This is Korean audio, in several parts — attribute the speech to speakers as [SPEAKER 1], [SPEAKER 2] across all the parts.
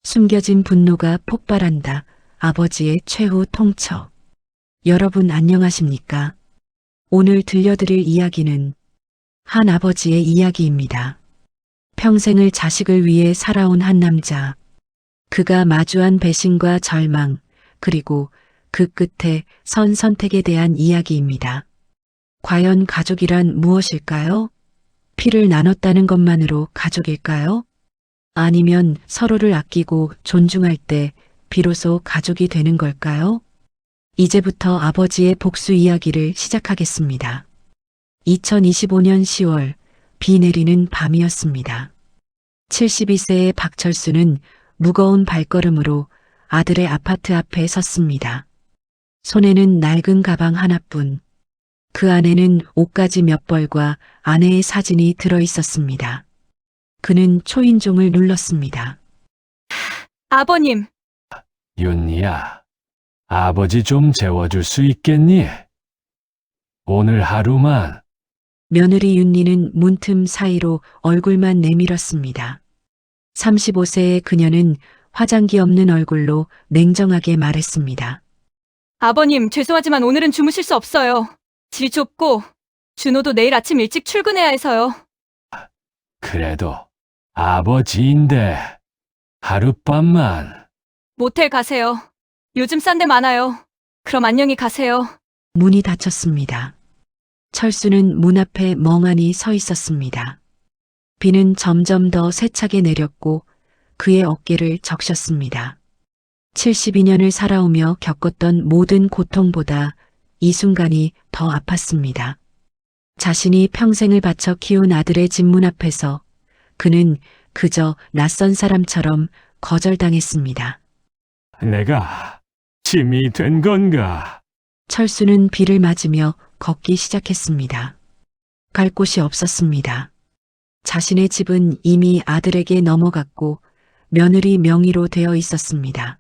[SPEAKER 1] 숨겨진 분노가 폭발한다. 아버지의 최후 통첩. 여러분 안녕하십니까? 오늘 들려드릴 이야기는 한 아버지의 이야기입니다. 평생을 자식을 위해 살아온 한 남자. 그가 마주한 배신과 절망, 그리고 그 끝에 선 선택에 대한 이야기입니다. 과연 가족이란 무엇일까요? 피를 나눴다는 것만으로 가족일까요? 아니면 서로를 아끼고 존중할 때 비로소 가족이 되는 걸까요? 이제부터 아버지의 복수 이야기를 시작하겠습니다. 2025년 10월, 비 내리는 밤이었습니다. 72세의 박철수는 무거운 발걸음으로 아들의 아파트 앞에 섰습니다. 손에는 낡은 가방 하나뿐. 그 안에는 옷가지 몇 벌과 아내의 사진이 들어 있었습니다. 그는 초인종을 눌렀습니다.
[SPEAKER 2] 아버님,
[SPEAKER 3] 윤니야, 아버지 좀 재워줄 수 있겠니? 오늘 하루만.
[SPEAKER 1] 며느리 윤리는 문틈 사이로 얼굴만 내밀었습니다. 35세의 그녀는 화장기 없는 얼굴로 냉정하게 말했습니다.
[SPEAKER 2] 아버님, 죄송하지만 오늘은 주무실 수 없어요. 집이 좁고 준호도 내일 아침 일찍 출근해야 해서요.
[SPEAKER 3] 그래도 아버지인데 하룻밤만.
[SPEAKER 2] 모텔 가세요. 요즘 싼 데 많아요. 그럼 안녕히 가세요.
[SPEAKER 1] 문이 닫혔습니다. 철수는 문 앞에 멍하니 서 있었습니다. 비는 점점 더 세차게 내렸고 그의 어깨를 적셨습니다. 72년을 살아오며 겪었던 모든 고통보다 이 순간이 더 아팠습니다. 자신이 평생을 바쳐 키운 아들의 집 문 앞에서 그는 그저 낯선 사람처럼 거절당했습니다.
[SPEAKER 3] 내가 짐이 된 건가?
[SPEAKER 1] 철수는 비를 맞으며 걷기 시작했습니다. 갈 곳이 없었습니다. 자신의 집은 이미 아들에게 넘어갔고 며느리 명의로 되어 있었습니다.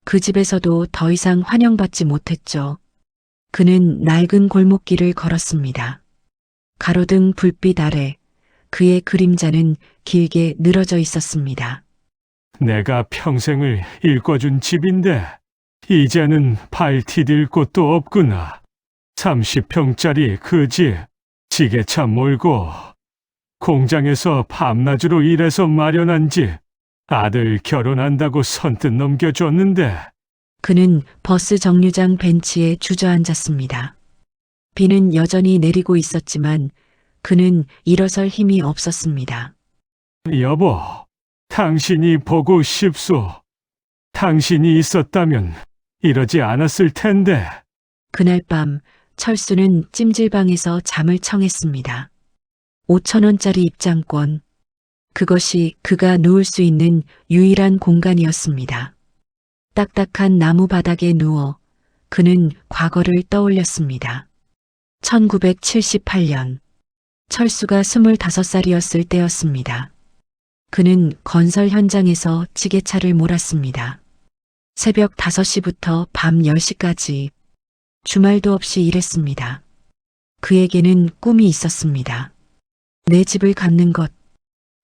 [SPEAKER 1] 그 집에서도 더 이상 환영받지 못했죠. 그는 낡은 골목길을 걸었습니다. 가로등 불빛 아래 그의 그림자는 길게 늘어져 있었습니다.
[SPEAKER 3] 내가 평생을 일궈준 집인데 이제는 발 디딜 곳도 없구나. 30평짜리 그 집, 지게차 몰고 공장에서 밤낮으로 일해서 마련한 집, 아들 결혼한다고 선뜻 넘겨줬는데.
[SPEAKER 1] 그는 버스 정류장 벤치에 주저앉았습니다. 비는 여전히 내리고 있었지만 그는 일어설 힘이 없었습니다.
[SPEAKER 3] 여보, 당신이 보고 싶소. 당신이 있었다면 이러지 않았을 텐데.
[SPEAKER 1] 그날 밤 철수는 찜질방에서 잠을 청했습니다. 5,000원짜리 입장권. 그것이 그가 누울 수 있는 유일한 공간이었습니다. 딱딱한 나무 바닥에 누워 그는 과거를 떠올렸습니다. 1978년 철수가 25살이었을 때였습니다. 그는 건설 현장에서 지게차를 몰았습니다. 새벽 5시부터 밤 10시까지 주말도 없이 일했습니다. 그에게는 꿈이 있었습니다. 내 집을 갖는 것,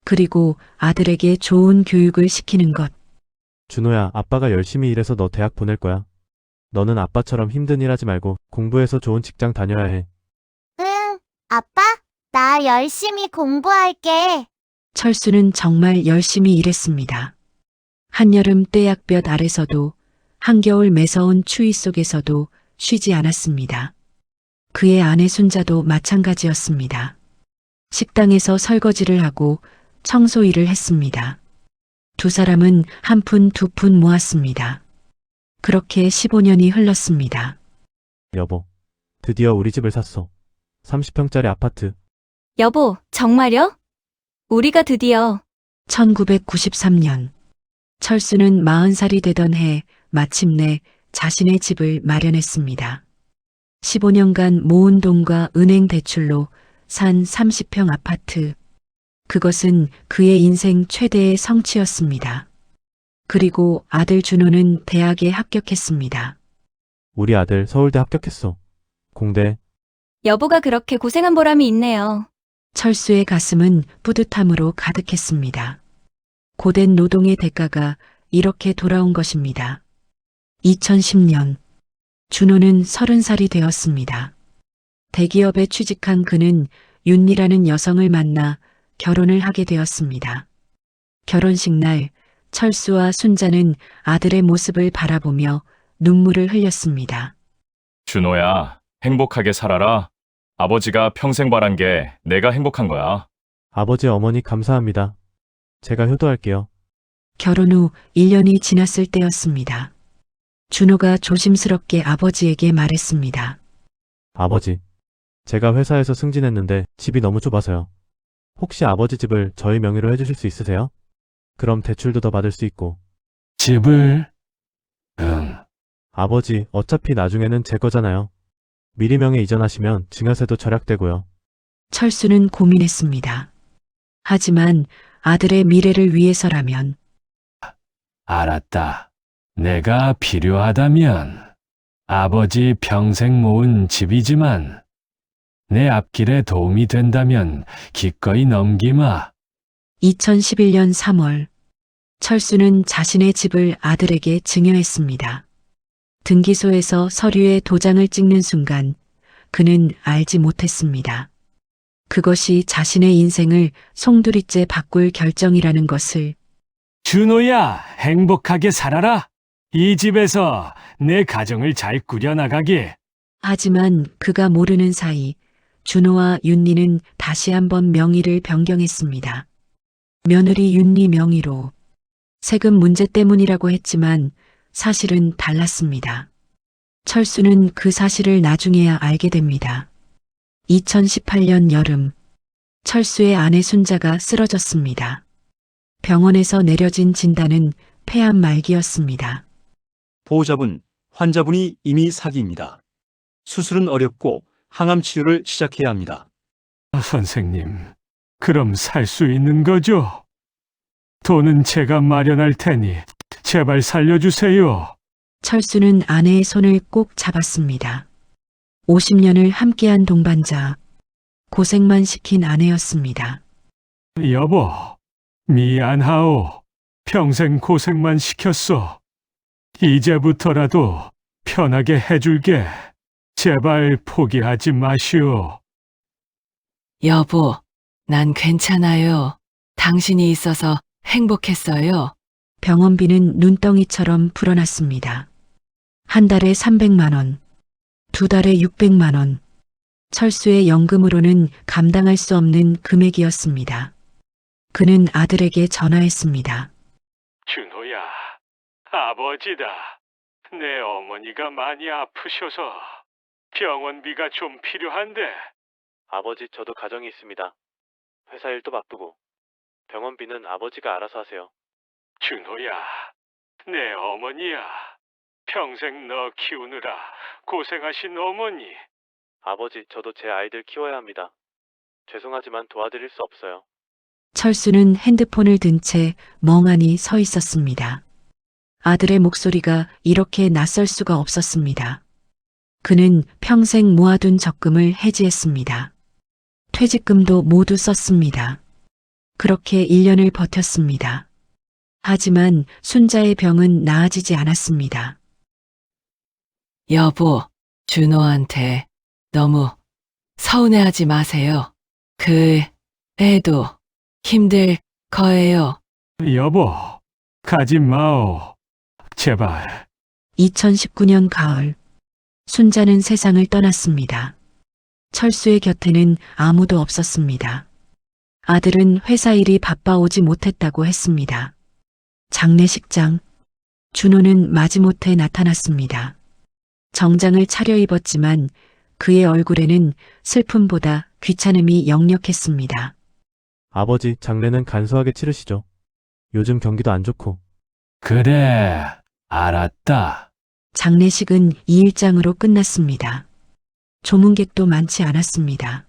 [SPEAKER 1] 그리고 아들에게 좋은 교육을 시키는 것.
[SPEAKER 4] 준호야, 아빠가 열심히 일해서 너 대학 보낼 거야. 너는 아빠처럼 힘든 일 하지 말고 공부해서 좋은 직장 다녀야 해.
[SPEAKER 5] 응, 아빠, 나 열심히 공부할게.
[SPEAKER 1] 철수는 정말 열심히 일했습니다. 한여름 떼약볕 아래서도 한겨울 매서운 추위 속에서도 쉬지 않았습니다. 그의 아내 순자도 마찬가지였습니다. 식당에서 설거지를 하고 청소 일을 했습니다. 두 사람은 한 푼 두 푼 모았습니다. 그렇게 15년이 흘렀습니다.
[SPEAKER 4] 여보, 드디어 우리 집을 샀어. 30평짜리 아파트.
[SPEAKER 2] 여보, 정말요? 우리가 드디어.
[SPEAKER 1] 1993년 철수는 40살이 되던 해 마침내 자신의 집을 마련했습니다. 15년간 모은 돈과 은행 대출로 산 30평 아파트. 그것은 그의 인생 최대의 성취였습니다. 그리고 아들 준호는 대학에 합격했습니다.
[SPEAKER 4] 우리 아들 서울대 합격했어. 공대.
[SPEAKER 2] 여보가 그렇게 고생한 보람이 있네요.
[SPEAKER 1] 철수의 가슴은 뿌듯함으로 가득했습니다. 고된 노동의 대가가 이렇게 돌아온 것입니다. 2010년 준호는 30살이 되었습니다. 대기업에 취직한 그는 윤리라는 여성을 만나 결혼을 하게 되었습니다. 결혼식 날 철수와 순자는 아들의 모습을 바라보며 눈물을 흘렸습니다.
[SPEAKER 6] 준호야, 행복하게 살아라. 아버지가 평생 바란 게 내가 행복한 거야.
[SPEAKER 4] 아버지, 어머니 감사합니다. 제가 효도할게요.
[SPEAKER 1] 결혼 후 1년이 지났을 때였습니다. 준호가 조심스럽게 아버지에게 말했습니다.
[SPEAKER 4] 아버지, 제가 회사에서 승진했는데 집이 너무 좁아서요. 혹시 아버지 집을 저희 명의로 해주실 수 있으세요? 그럼 대출도 더 받을 수 있고.
[SPEAKER 3] 집을? 응.
[SPEAKER 4] 아버지, 어차피 나중에는 제 거잖아요. 미리 명의 이전하시면 증여세도 절약되고요.
[SPEAKER 1] 철수는 고민했습니다. 하지만 아들의 미래를 위해서라면
[SPEAKER 3] 알았다. 내가 필요하다면 아버지 평생 모은 집이지만 내 앞길에 도움이 된다면 기꺼이 넘기마.
[SPEAKER 1] 2011년 3월 철수는 자신의 집을 아들에게 증여했습니다. 등기소에서 서류에 도장을 찍는 순간 그는 알지 못했습니다. 그것이 자신의 인생을 송두리째 바꿀 결정이라는 것을.
[SPEAKER 3] 준호야, 행복하게 살아라. 이 집에서 내 가정을 잘 꾸려나가게.
[SPEAKER 1] 하지만 그가 모르는 사이 준호와 윤리는 다시 한번 명의를 변경했습니다. 며느리 윤리 명의로. 세금 문제 때문이라고 했지만 사실은 달랐습니다. 철수는 그 사실을 나중에야 알게 됩니다. 2018년 여름, 철수의 아내 순자가 쓰러졌습니다. 병원에서 내려진 진단은 폐암 말기였습니다.
[SPEAKER 7] 보호자분, 환자분이 이미 사기입니다. 수술은 어렵고 항암 치료를 시작해야 합니다.
[SPEAKER 3] 선생님, 그럼 살 수 있는 거죠? 돈은 제가 마련할 테니 제발 살려주세요.
[SPEAKER 1] 철수는 아내의 손을 꼭 잡았습니다. 50년을 함께한 동반자, 고생만 시킨 아내였습니다.
[SPEAKER 3] 여보, 미안하오. 평생 고생만 시켰어. 이제부터라도 편하게 해줄게. 제발 포기하지 마시오.
[SPEAKER 8] 여보, 난 괜찮아요. 당신이 있어서 행복했어요.
[SPEAKER 1] 병원비는 눈덩이처럼 불어났습니다. 한 달에 300만 원, 두 달에 600만 원. 철수의 연금으로는 감당할 수 없는 금액이었습니다. 그는 아들에게 전화했습니다.
[SPEAKER 3] 준호야, 아버지다. 내 어머니가 많이 아프셔서 병원비가 좀 필요한데.
[SPEAKER 4] 아버지, 저도 가정이 있습니다. 회사 일도 바쁘고. 병원비는 아버지가 알아서 하세요.
[SPEAKER 3] 준호야, 내 어머니야. 평생 너 키우느라 고생하신 어머니.
[SPEAKER 4] 아버지, 저도 제 아이들 키워야 합니다. 죄송하지만 도와드릴 수 없어요.
[SPEAKER 1] 철수는 핸드폰을 든 채 멍하니 서 있었습니다. 아들의 목소리가 이렇게 낯설 수가 없었습니다. 그는 평생 모아둔 적금을 해지했습니다. 퇴직금도 모두 썼습니다. 그렇게 1년을 버텼습니다. 하지만 순자의 병은 나아지지 않았습니다.
[SPEAKER 8] 여보, 준호한테 너무 서운해하지 마세요. 그 애도 힘들 거예요.
[SPEAKER 3] 여보, 가지 마오. 제발.
[SPEAKER 1] 2019년 가을, 순자는 세상을 떠났습니다. 철수의 곁에는 아무도 없었습니다. 아들은 회사 일이 바빠오지 못했다고 했습니다. 장례식장, 준호는 마지못해 나타났습니다. 정장을 차려입었지만 그의 얼굴에는 슬픔보다 귀찮음이 역력했습니다.
[SPEAKER 4] 아버지, 장례는 간소하게 치르시죠. 요즘 경기도 안 좋고.
[SPEAKER 3] 그래, 알았다.
[SPEAKER 1] 장례식은 2일장으로 끝났습니다. 조문객도 많지 않았습니다.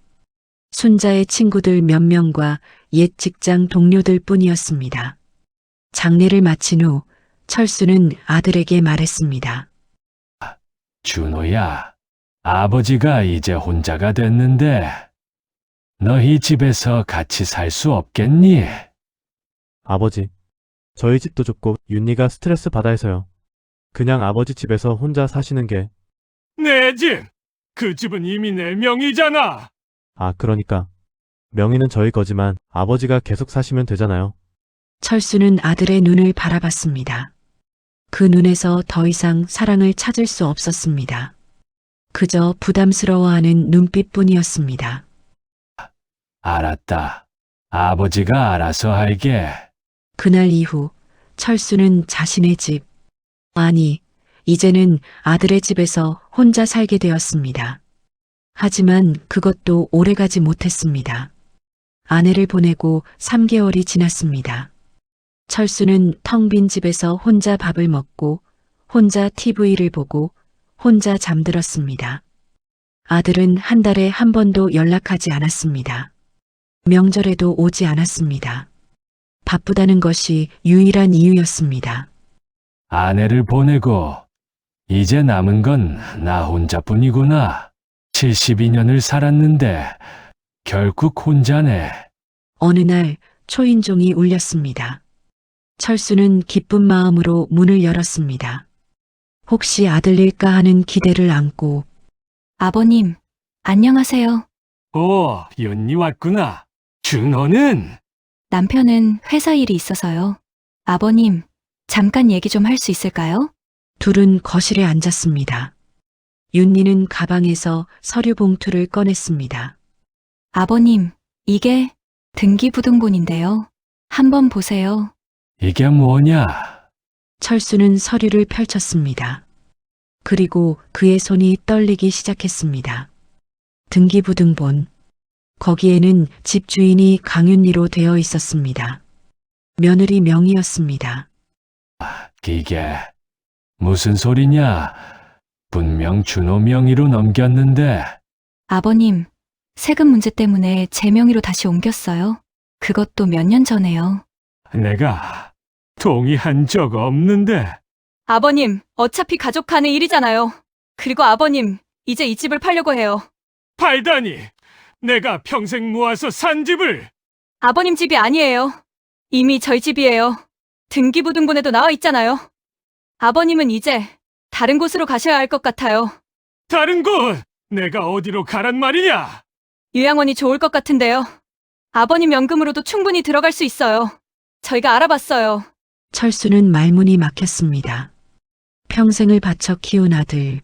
[SPEAKER 1] 순자의 친구들 몇 명과 옛 직장 동료들 뿐이었습니다. 장례를 마친 후 철수는 아들에게 말했습니다.
[SPEAKER 3] 준호야, 아버지가 이제 혼자가 됐는데 너희 집에서 같이 살 수 없겠니?
[SPEAKER 4] 아버지, 저희 집도 좁고 윤희가 스트레스 받아 해서요. 그냥 아버지 집에서 혼자 사시는 게,
[SPEAKER 3] 내 집! 그 집은 이미 내 명의잖아!
[SPEAKER 4] 그러니까. 명의는 저희 거지만 아버지가 계속 사시면 되잖아요.
[SPEAKER 1] 철수는 아들의 눈을 바라봤습니다. 그 눈에서 더 이상 사랑을 찾을 수 없었습니다. 그저 부담스러워하는 눈빛뿐이었습니다.
[SPEAKER 3] 알았다. 아버지가 알아서 할게.
[SPEAKER 1] 그날 이후 철수는 자신의 집, 아니, 이제는 아들의 집에서 혼자 살게 되었습니다. 하지만 그것도 오래가지 못했습니다. 아내를 보내고 3개월이 지났습니다. 철수는 텅 빈 집에서 혼자 밥을 먹고, 혼자 TV를 보고, 혼자 잠들었습니다. 아들은 한 달에 한 번도 연락하지 않았습니다. 명절에도 오지 않았습니다. 바쁘다는 것이 유일한 이유였습니다.
[SPEAKER 3] 아내를 보내고 이제 남은 건 나 혼자뿐이구나. 72년을 살았는데 결국 혼자네.
[SPEAKER 1] 어느 날 초인종이 울렸습니다. 철수는 기쁜 마음으로 문을 열었습니다. 혹시 아들일까 하는 기대를 안고
[SPEAKER 2] 아버님, 안녕하세요.
[SPEAKER 3] 오, 윤희 왔구나. 준호는?
[SPEAKER 2] 남편은 회사 일이 있어서요. 아버님, 잠깐 얘기 좀 할 수 있을까요?
[SPEAKER 1] 둘은 거실에 앉았습니다. 윤니는 가방에서 서류 봉투를 꺼냈습니다.
[SPEAKER 2] 아버님, 이게 등기부등본인데요. 한번 보세요.
[SPEAKER 3] 이게 뭐냐?
[SPEAKER 1] 철수는 서류를 펼쳤습니다. 그리고 그의 손이 떨리기 시작했습니다. 등기부등본. 거기에는 집주인이 강윤리로 되어 있었습니다. 며느리 명의였습니다.
[SPEAKER 3] 이게 무슨 소리냐? 분명 준호 명의로 넘겼는데.
[SPEAKER 2] 아버님, 세금 문제 때문에 제 명의로 다시 옮겼어요. 그것도 몇 년 전에요.
[SPEAKER 3] 내가 동의한 적 없는데.
[SPEAKER 2] 아버님, 어차피 가족 간의 일이잖아요. 그리고 아버님, 이제 이 집을 팔려고 해요.
[SPEAKER 3] 팔다니! 내가 평생 모아서 산 집을!
[SPEAKER 2] 아버님 집이 아니에요. 이미 저희 집이에요. 등기부등본에도 나와 있잖아요. 아버님은 이제 다른 곳으로 가셔야 할 것 같아요.
[SPEAKER 3] 다른 곳! 내가 어디로 가란 말이냐?
[SPEAKER 2] 요양원이 좋을 것 같은데요. 아버님 연금으로도 충분히 들어갈 수 있어요. 저희가 알아봤어요.
[SPEAKER 1] 철수는 말문이 막혔습니다. 평생을 바쳐 키운 아들.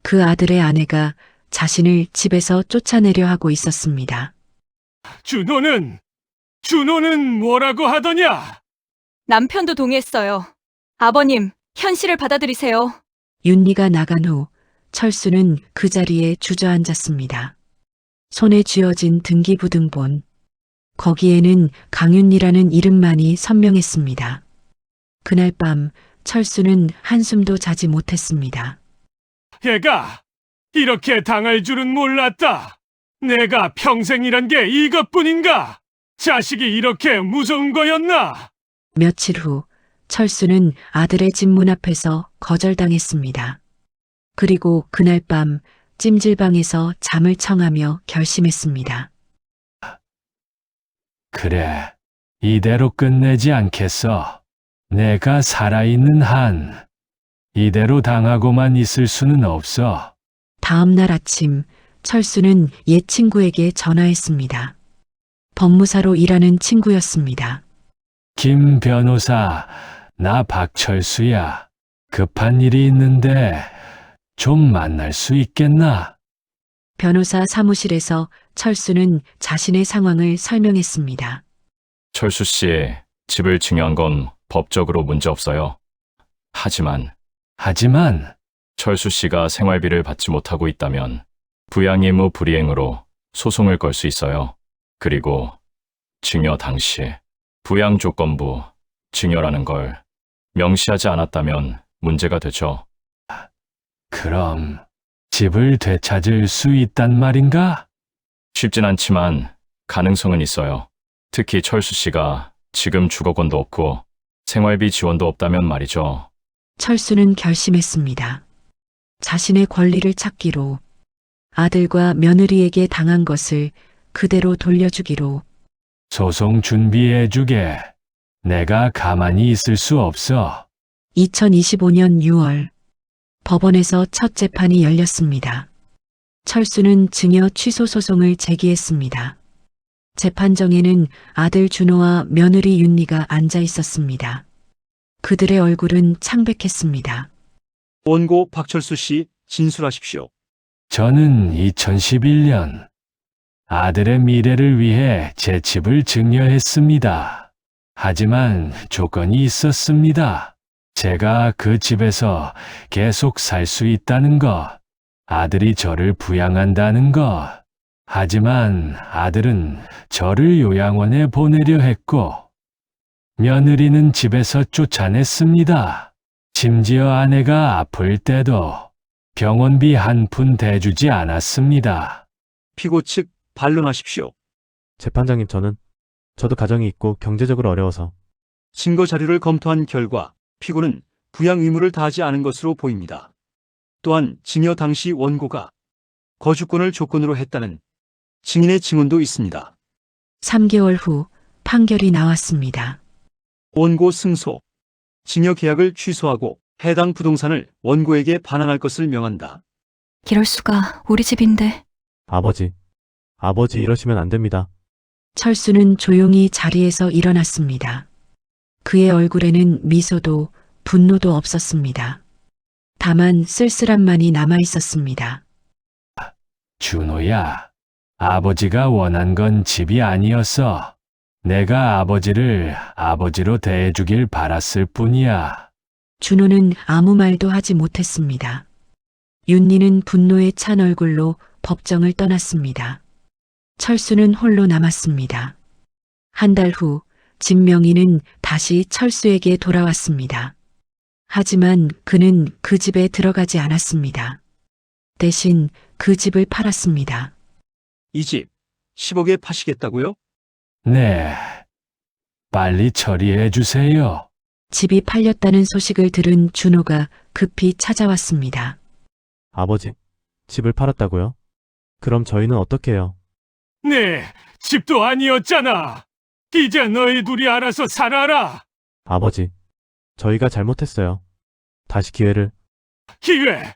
[SPEAKER 1] 그 아들의 아내가 자신을 집에서 쫓아내려 하고 있었습니다.
[SPEAKER 3] 준호는 뭐라고 하더냐?
[SPEAKER 2] 남편도 동의했어요. 아버님, 현실을 받아들이세요.
[SPEAKER 1] 윤리가 나간 후 철수는 그 자리에 주저앉았습니다. 손에 쥐어진 등기부등본. 거기에는 강윤리라는 이름만이 선명했습니다. 그날 밤 철수는 한숨도 자지 못했습니다.
[SPEAKER 3] 걔가 이렇게 당할 줄은 몰랐다. 내가 평생이란 게 이것뿐인가? 자식이 이렇게 무서운 거였나?
[SPEAKER 1] 며칠 후 철수는 아들의 집 문 앞에서 거절당했습니다. 그리고 그날 밤 찜질방에서 잠을 청하며 결심했습니다.
[SPEAKER 3] 그래, 이대로 끝내지 않겠어. 내가 살아있는 한 이대로 당하고만 있을 수는 없어.
[SPEAKER 1] 다음 날 아침 철수는 옛 친구에게 전화했습니다. 법무사로 일하는 친구였습니다.
[SPEAKER 3] 김 변호사, 나 박철수야. 급한 일이 있는데 좀 만날 수 있겠나?
[SPEAKER 1] 변호사 사무실에서 철수는 자신의 상황을 설명했습니다.
[SPEAKER 6] 철수 씨, 집을 증여한 건 법적으로 문제 없어요. 하지만 철수 씨가 생활비를 받지 못하고 있다면 부양 의무 불이행으로 소송을 걸 수 있어요. 그리고 증여 당시 부양 조건부 증여라는 걸 명시하지 않았다면 문제가 되죠.
[SPEAKER 3] 그럼 집을 되찾을 수 있단 말인가?
[SPEAKER 6] 쉽진 않지만 가능성은 있어요. 특히 철수 씨가 지금 주거권도 없고 생활비 지원도 없다면 말이죠.
[SPEAKER 1] 철수는 결심했습니다. 자신의 권리를 찾기로, 아들과 며느리에게 당한 것을 그대로 돌려주기로.
[SPEAKER 3] 소송 준비해주게. 내가 가만히 있을 수 없어.
[SPEAKER 1] 2025년 6월 법원에서 첫 재판이 열렸습니다. 철수는 증여 취소 소송을 제기했습니다. 재판정에는 아들 준호와 며느리 윤리가 앉아 있었습니다. 그들의 얼굴은 창백했습니다.
[SPEAKER 7] 원고 박철수 씨, 진술하십시오.
[SPEAKER 3] 저는 2011년 아들의 미래를 위해 제 집을 증여했습니다. 하지만 조건이 있었습니다. 제가 그 집에서 계속 살 수 있다는 것, 아들이 저를 부양한다는 것. 하지만 아들은 저를 요양원에 보내려 했고, 며느리는 집에서 쫓아냈습니다. 심지어 아내가 아플 때도 병원비 한 푼 대주지 않았습니다.
[SPEAKER 7] 피고 측 반론하십시오.
[SPEAKER 4] 재판장님, 저도 가정이 있고 경제적으로 어려워서
[SPEAKER 7] 증거 자료를 검토한 결과 피고는 부양 의무를 다하지 않은 것으로 보입니다. 또한 증여 당시 원고가 거주권을 조건으로 했다는 증인의 증언도 있습니다.
[SPEAKER 1] 3개월 후 판결이 나왔습니다.
[SPEAKER 7] 원고 승소, 증여 계약을 취소하고 해당 부동산을 원고에게 반환할 것을 명한다.
[SPEAKER 2] 이럴 수가, 우리 집인데.
[SPEAKER 4] 아버지 이러시면 안 됩니다.
[SPEAKER 1] 철수는 조용히 자리에서 일어났습니다. 그의 얼굴에는 미소도 분노도 없었습니다. 다만 쓸쓸함만이 남아 있었습니다.
[SPEAKER 3] 준호야, 아버지가 원한 건 집이 아니었어. 내가 아버지를 아버지로 대해주길 바랐을 뿐이야.
[SPEAKER 1] 준호는 아무 말도 하지 못했습니다. 윤리는 분노에 찬 얼굴로 법정을 떠났습니다. 철수는 홀로 남았습니다. 한 달 후 진명이는 다시 철수에게 돌아왔습니다. 하지만 그는 그 집에 들어가지 않았습니다. 대신 그 집을 팔았습니다.
[SPEAKER 7] 이 집 10억에 파시겠다고요?
[SPEAKER 3] 네. 빨리 처리해 주세요.
[SPEAKER 1] 집이 팔렸다는 소식을 들은 준호가 급히 찾아왔습니다.
[SPEAKER 4] 아버지, 집을 팔았다고요? 그럼 저희는 어떻게 해요?
[SPEAKER 3] 네, 집도 아니었잖아. 이제 너희 둘이 알아서 살아라.
[SPEAKER 4] 아버지, 저희가 잘못했어요. 다시 기회를.
[SPEAKER 3] 기회.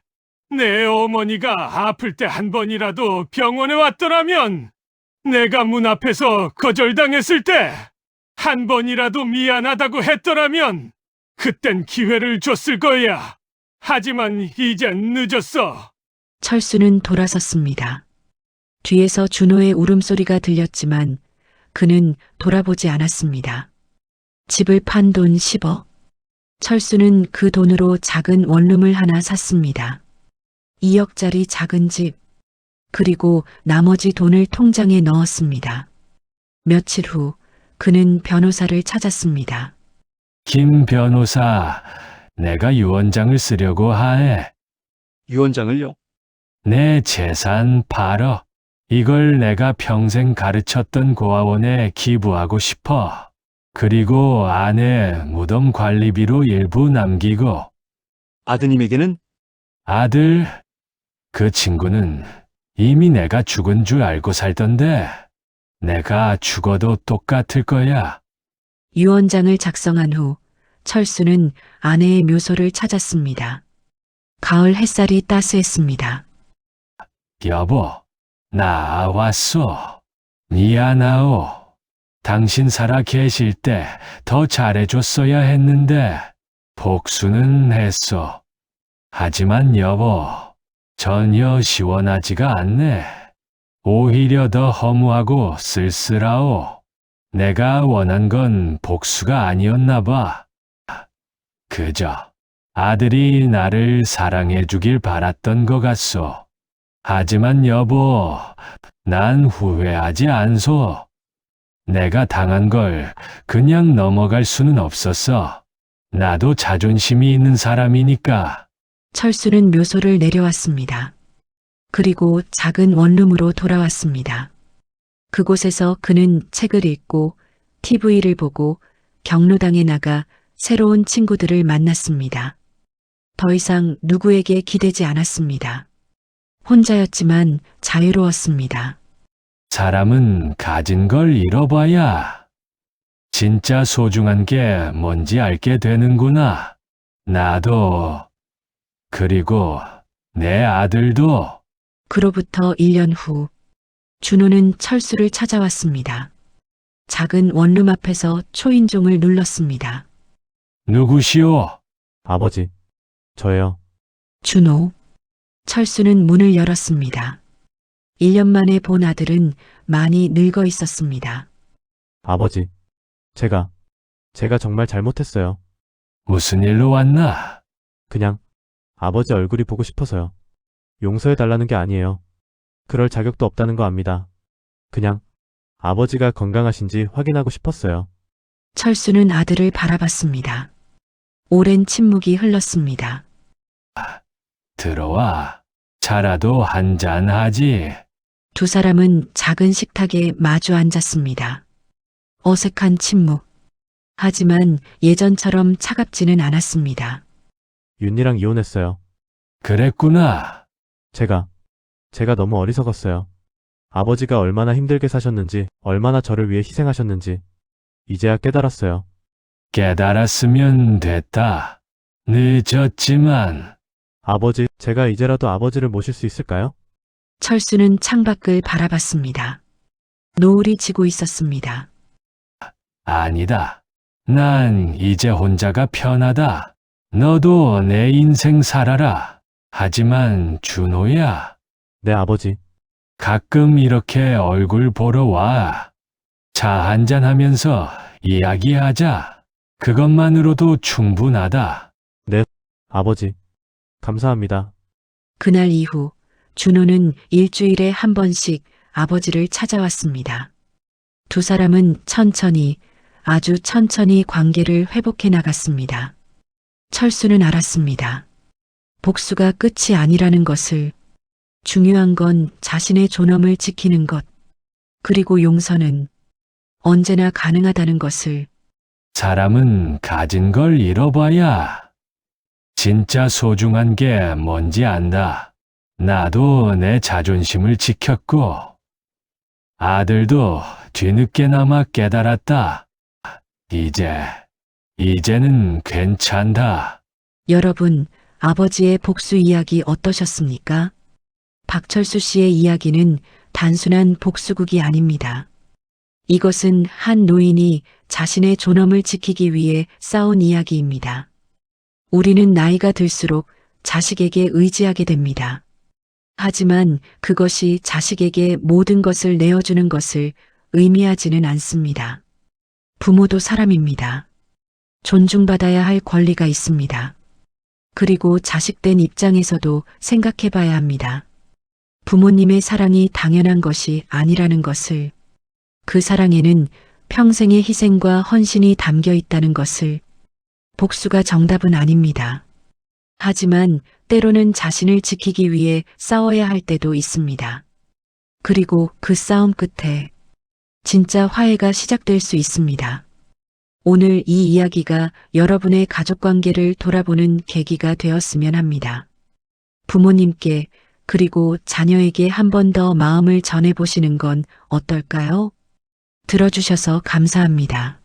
[SPEAKER 3] 내 어머니가 아플 때 한 번이라도 병원에 왔더라면, 내가 문 앞에서 거절당했을 때 한 번이라도 미안하다고 했더라면 그땐 기회를 줬을 거야. 하지만 이젠 늦었어.
[SPEAKER 1] 철수는 돌아섰습니다. 뒤에서 준호의 울음소리가 들렸지만 그는 돌아보지 않았습니다. 집을 판 돈 10억. 철수는 그 돈으로 작은 원룸을 하나 샀습니다. 2억짜리 작은 집. 그리고 나머지 돈을 통장에 넣었습니다. 며칠 후 그는 변호사를 찾았습니다.
[SPEAKER 3] 김 변호사, 내가 유언장을 쓰려고 하에.
[SPEAKER 7] 유언장을요?
[SPEAKER 3] 내 재산 팔어. 이걸 내가 평생 가르쳤던 고아원에 기부하고 싶어. 그리고 아내 무덤 관리비로 일부 남기고.
[SPEAKER 7] 아드님에게는
[SPEAKER 3] 아들, 그 친구는 이미 내가 죽은 줄 알고 살던데 내가 죽어도 똑같을 거야.
[SPEAKER 1] 유언장을 작성한 후 철수는 아내의 묘소를 찾았습니다. 가을 햇살이 따스했습니다.
[SPEAKER 3] 여보, 나 왔어. 미안하오. 당신 살아 계실 때 더 잘해줬어야 했는데 복수는 했어. 하지만 여보, 전혀 시원하지가 않네. 오히려 더 허무하고 쓸쓸하오. 내가 원한 건 복수가 아니었나 봐. 그저 아들이 나를 사랑해 주길 바랐던 것 같소. 하지만 여보, 난 후회하지 않소. 내가 당한 걸 그냥 넘어갈 수는 없었어. 나도 자존심이 있는 사람이니까.
[SPEAKER 1] 철수는 묘소를 내려왔습니다. 그리고 작은 원룸으로 돌아왔습니다. 그곳에서 그는 책을 읽고 TV를 보고 경로당에 나가 새로운 친구들을 만났습니다. 더 이상 누구에게 기대지 않았습니다. 혼자였지만 자유로웠습니다.
[SPEAKER 3] 사람은 가진 걸 잃어봐야 진짜 소중한 게 뭔지 알게 되는구나. 나도, 그리고 내 아들도.
[SPEAKER 1] 그로부터 1년 후, 준호는 철수를 찾아왔습니다. 작은 원룸 앞에서 초인종을 눌렀습니다.
[SPEAKER 3] 누구시오?
[SPEAKER 4] 아버지, 저예요.
[SPEAKER 1] 준호. 철수는 문을 열었습니다. 1년 만에 본 아들은 많이 늙어 있었습니다.
[SPEAKER 4] 아버지, 제가 정말 잘못했어요.
[SPEAKER 3] 무슨 일로 왔나?
[SPEAKER 4] 그냥 아버지 얼굴이 보고 싶어서요. 용서해달라는 게 아니에요. 그럴 자격도 없다는 거 압니다. 그냥 아버지가 건강하신지 확인하고 싶었어요.
[SPEAKER 1] 철수는 아들을 바라봤습니다. 오랜 침묵이 흘렀습니다.
[SPEAKER 3] 들어와. 차라도 한잔 하지.
[SPEAKER 1] 두 사람은 작은 식탁에 마주 앉았습니다. 어색한 침묵. 하지만 예전처럼 차갑지는 않았습니다.
[SPEAKER 4] 윤희랑 이혼했어요.
[SPEAKER 3] 그랬구나.
[SPEAKER 4] 제가 너무 어리석었어요. 아버지가 얼마나 힘들게 사셨는지, 얼마나 저를 위해 희생하셨는지, 이제야 깨달았어요.
[SPEAKER 3] 깨달았으면 됐다. 늦었지만.
[SPEAKER 4] 아버지, 제가 이제라도 아버지를 모실 수 있을까요?
[SPEAKER 1] 철수는 창밖을 바라봤습니다. 노을이 지고 있었습니다.
[SPEAKER 3] 아니다. 난 이제 혼자가 편하다. 너도 내 인생 살아라. 하지만 준호야,
[SPEAKER 4] 네, 아버지.
[SPEAKER 3] 가끔 이렇게 얼굴 보러 와. 차 한잔 하면서 이야기하자. 그것만으로도 충분하다.
[SPEAKER 4] 아버지. 감사합니다.
[SPEAKER 1] 그날 이후 준호는 일주일에 한 번씩 아버지를 찾아왔습니다. 두 사람은 천천히, 아주 천천히 관계를 회복해 나갔습니다. 철수는 알았습니다. 복수가 끝이 아니라는 것을, 중요한 건 자신의 존엄을 지키는 것, 그리고 용서는 언제나 가능하다는 것을.
[SPEAKER 3] 사람은 가진 걸 잃어봐야 진짜 소중한 게 뭔지 안다. 나도 내 자존심을 지켰고, 아들도 뒤늦게나마 깨달았다. 이제는 괜찮다.
[SPEAKER 1] 여러분, 아버지의 복수 이야기 어떠셨습니까? 박철수 씨의 이야기는 단순한 복수극이 아닙니다. 이것은 한 노인이 자신의 존엄을 지키기 위해 싸운 이야기입니다. 우리는 나이가 들수록 자식에게 의지하게 됩니다. 하지만 그것이 자식에게 모든 것을 내어주는 것을 의미하지는 않습니다. 부모도 사람입니다. 존중받아야 할 권리가 있습니다. 그리고 자식된 입장에서도 생각해 봐야 합니다. 부모님의 사랑이 당연한 것이 아니라는 것을, 그 사랑에는 평생의 희생과 헌신이 담겨 있다는 것을. 복수가 정답은 아닙니다. 하지만 때로는 자신을 지키기 위해 싸워야 할 때도 있습니다. 그리고 그 싸움 끝에 진짜 화해가 시작될 수 있습니다. 오늘 이 이야기가 여러분의 가족관계를 돌아보는 계기가 되었으면 합니다. 부모님께 그리고 자녀에게 한 번 더 마음을 전해보시는 건 어떨까요? 들어주셔서 감사합니다.